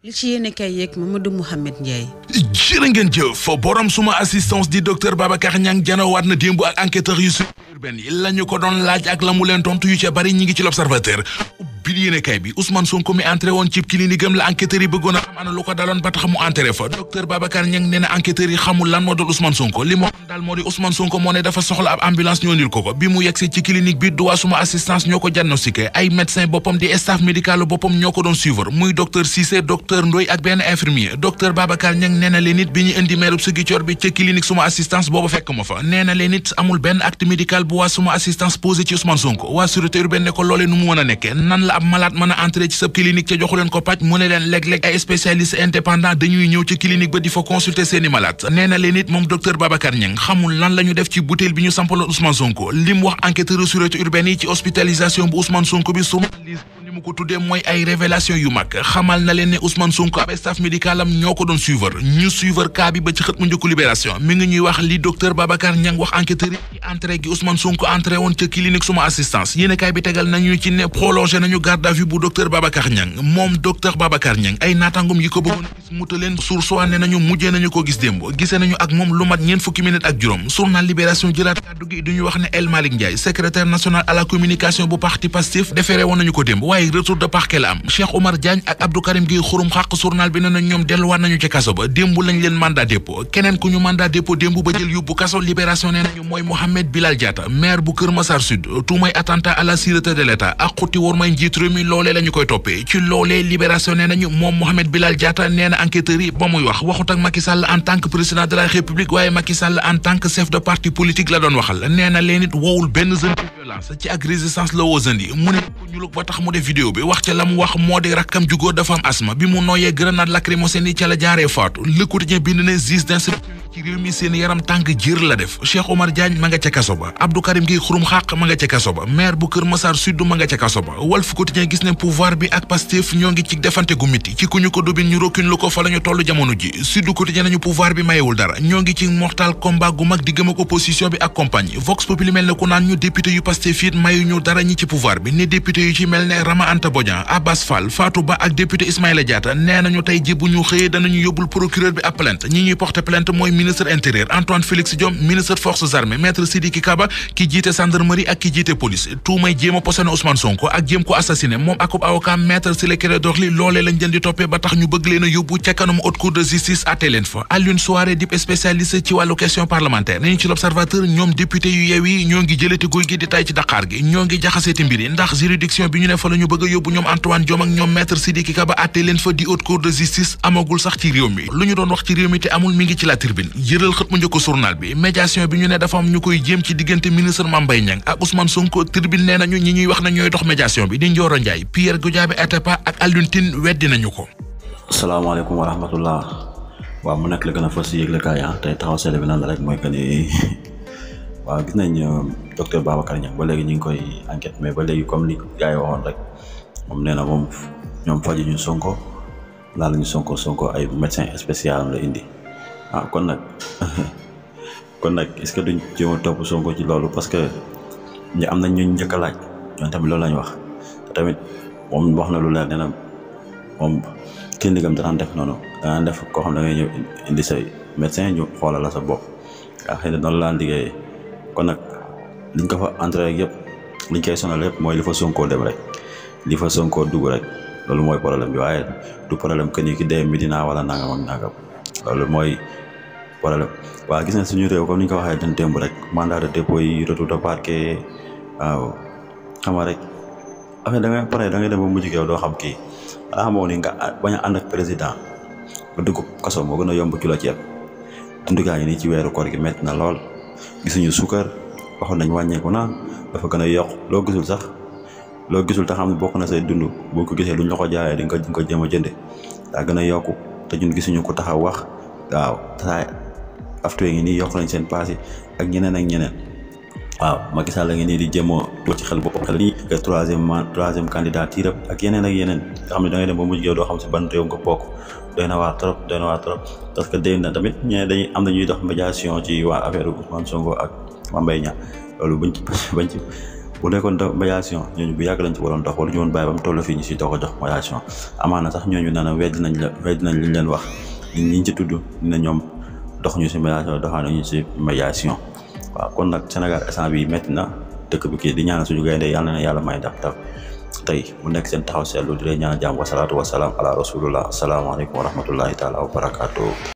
li ci yéene kay yeeg Mamadou Mouhamed Ndiaye. jërë ngeen jëf borom suma assistance di docteur Babacar Niang janowaat na démb ak enquêteurs yu urbain yi la ñu ko doon laaj ak la mu leen tontu yu ca bari ñi ngi ci l'observateur bi yéene kay bi Ousmane Sonko mi entré woon ci clinique am la enquêteurs yi bëggoon a xam ana lu ko daloon ba tax mu entré fa docteur Babacar Niang nee na enquêteurs yi xamul lan moo doon Ousmane Sonko li moo xam daal moo di Ousmane Sonko moo ne dafa soxla ab ambulance ñoo nil ko bi mu yegsee ci clinique bi du waa suma assistance ñoo ko diagnostiqué ay médecin boppam di staff médical boppam ñoo ko doon suivre muy docteur Cissé docteur Ndoye ak benn infirmier docteur Babacar Niang nee na leen nit bi ñu indi meerub Ziguinchor bi ca clinique suma assistance booba fekk ma fa nee na leen nit amul benn acte médical bu waa suma assistance posé ci Ousmane Sonko waa sûreté urbaine ne ko loolee nu mu mën a nekke nan la ab malade mën a entrer ci sa clinique ca joxu leen ko paj mu ne leen léeg-léeg ay spécialiste indépendant dañuy ñëw ci clinique ba di fa consulter seeni malade nee na leen nit moom docteur Babacar Niang xamul lan la ñu def ci bouteille bi ñu sampaloon Ousmane Sonko li mu wax enquêteur sûreté urbaine yi ci hospitalisation bu Ousmane Sonko bi ni mu ko tuddee mooy ay révélation yu mag xamal na leen ne Ousmane Sonko ab staff médical am ñoo ko doon suivre ñu suivre cas bi ba ci xët mu njëkku libération mi ngi ñuy wax li docteur Babacar Niang wax enquêteur yi entrée gi Ousmane Sonko entré woon ca clinique suma assistance yéenekaay bi tegal nañu ci ne prolongé nañu garde à vue bu docteur Babacar Niang moom docteur Babacar Niang ay naatangum yi ko bëggoon gis muta leen source ne nañu mujjee nañu ko gis démb gisee nañu ak moom lu mat ñeent fukki minutes ak juróom journal libération jëlaat kàddu gi duñu wax ne El Malick Ndiaye secrétaire national à la communication bu parti Pastef déféré woon nañu ko démb waaye retour de parquet la am Cheikh Oumar Diagne ak Abdou Karim Gueye xurum xàq journal bi ne na ñoom delluwaat nañu ci kaso ba démb lañ leen mandat dépôt keneen ku ñu mandat dépôt démb ba jël yóbbu kaso libération ne nañu mooy Mohamed Bilal Diatta maire bu Kër Massar Sud tuumay attentat à la sûreté de l'État ak xutti war may njiit réew mi loolee la ñu koy toppee ci loolee libération ne nañu moom Mohamed Bilal Diatta nee na enquêteurs yi ba muy wax waxut ak Macky Sall en tant que président de la République waaye Macky Sall en tant que chef de parti politique la doon waxal nee na leen it wowul benn jeune violence ci ak résistance la woo jeune yi mu ne ko ñulug ba tax mu def vidéo bi wax ca la mu wax moo di rakkam ju góor dafa am asma bi mu nooyee grenade lacrymogène yi ca la jaaree faatu Le Quotidien bind ne juge d'instruction ci réew mi seen yaram tànk jër la def Cheikh Oumar Diagne ma nga ca kaso ba Abdou Karim Gueye xurum xàq ma nga ca kaso ba maire bu Kër Massar Sud ma nga ca kaso ba Walf Quotidien gis ne pouvoir bi ak Pastef ñoo ngi ci defante gu miti ci ku ñu ko dubin ñu rokkin lu ko fa la ñu toll jamono ji Sud Quotidien nañu pouvoir bi mayewul dara ñoo ngi ci mortal combat gu mag di gëm ak opposition bi ak compagnie Vox Populi mel ne ku naan ñu député yu Pastef it mayu ñu dara ñi ci pouvoir bi ne député yu ci mel ne Rama Anta Bodian Abbas Fall Fatou Ba ak député Ismaïla Diatta nee nañu tey ji bu ñu xëyee danañu yóbbul procureur bi ab plainte ñi ñuy porter plainte mooy ministre intérieur Antoine Félix Diome ministre forces armées maître Sidiki Kaba ki jiite gendarmerie ak ki jiite police tuumay jéem a posone Ousmane Sonko ak jéem ko assassiné moom akub avocat maître Ciré Clédor Ly loolee lañ leen di toppee ba tax ñu bëgg leen a yóbbu ca kanamu haute cour de justice atte leen fa Alioune Souaré dip spécialiste ci wàllu question parlementaire nañu ci l'observateur ñoom député yu yeew yi ñoo ngi jëlati guy gi di tay ci Dakar gi ñoo ngi jaxaseeti mbir yi ndax juridiction bi ñu ne fa la ñu bëgg a yóbbu ñoom Antoine Diome ak ñoom maître Sidiki Kaba atte leen fa di haute cour de justice amagul sax ci réew mi lu ñu doon wax ci réew mi te amul mi ngi ci la tribune yëral xët mu njëkk journal bi médiation bi ñu ne dafa am ñu koy jéem ci diggante ministre Mame Mbaye Niang ak Ousmane Sonko tribune nee nañu ñi ñuy wax na ñooy dox médiation bi di Ndioro Ndiaye Pierre Goudiaby Atepa ak Alioune Tine weddi nañu ko. asalaamaaleykum wa rahmatullah waaw mu nekk la gën a fas yëglekaay tey taxaw seede bi naan la rek mooy que ni waaw gis nañ docteur Babacar Niang ba léegi ñu ngi koy enquête mais ba léegi comme li gars yi waxoon rek moom nee na moom ñoom faju ñu Sonko laal ñu Sonko ay médecin spécial am la indi kon nag est-ce que duñ jéem a topp Sonko ci loolu parce que ñu am nañ ñu njëkk a laaj ñoom tamit loolu lañ wax te tamit moom wax na lu leer nee na moom clinique am danaan def noonu danaan def koo xam da ngay ñëw indi say médecin ñu xoolal la sa bopp xëy na noonu la daan liggéeyee kon nag liñ ko fa entré yëpp liñ koy sonal yëpp mooy li fa Sonko dem rek li fa Sonko dugg rek loolu mooy problème bi waaye du problème que ni ki dee Medina wala nangam ak nangam loolu mooy problème waaw gis nañ suñu réew comme ni ñu ko waxee dañ démb rek mandat de dépôt yi retour de parquet waaw xam nga rek affaire da ngay dem ba mujj yow doo xam kii daa xamoo ni nga bañ a ànd ak président ba dugg kaso moo gën a yomb kilo ceeb dundukaa yi nii ci weeru koor gi métti na lool gisuñu suukar waxoon nañ wàññeeku na dafa gën a yokk loo gisul te xam ne bokk na say dund boo ko gisee luñ la ko jaayee di nga ko jéem a jënde daa gën a yokku te ñun gisuñu ko taxaw wax waaw tasaay aftuwe ngi nii yokk nañ seen paas yi ak ñeneen waaw Macky Sall la ngi nii di jéem a doo ci xel boppam xel nii que troisième candidature ak yeneen nga xam ne da ngay dem ba mujj yow doo xam si ban réew nga bokk doy na waar trop parce que dégg na tamit ñee dañuy am na ñuy dox médiation ci waa affaire Ousmane Sonko ak Mame Mbaye Niang loolu bu nekkoon médiation ñooñu bu yàgg lañ ci waroon dox wala ñu woon bàyyi ba mu toll fii ñu si doog a jox médiation amaana sax ñooñu nee na weddi nañ liñ leen wax ñi ci tudd ne ñoom dox ñu si médiation doxaanuñu si médiation waaw kon nag Sénégal instant bi métti na dëkk bi kii di ñaanal suñu gaynde yàlla na yàlla may ndam tey mu nekk seen taxaw seetlu di leen ñaanal jàmm wasalaatu wasalaam ala rasulullah asalaamaaleykum wa rahmatullahi taala wa barakaatu.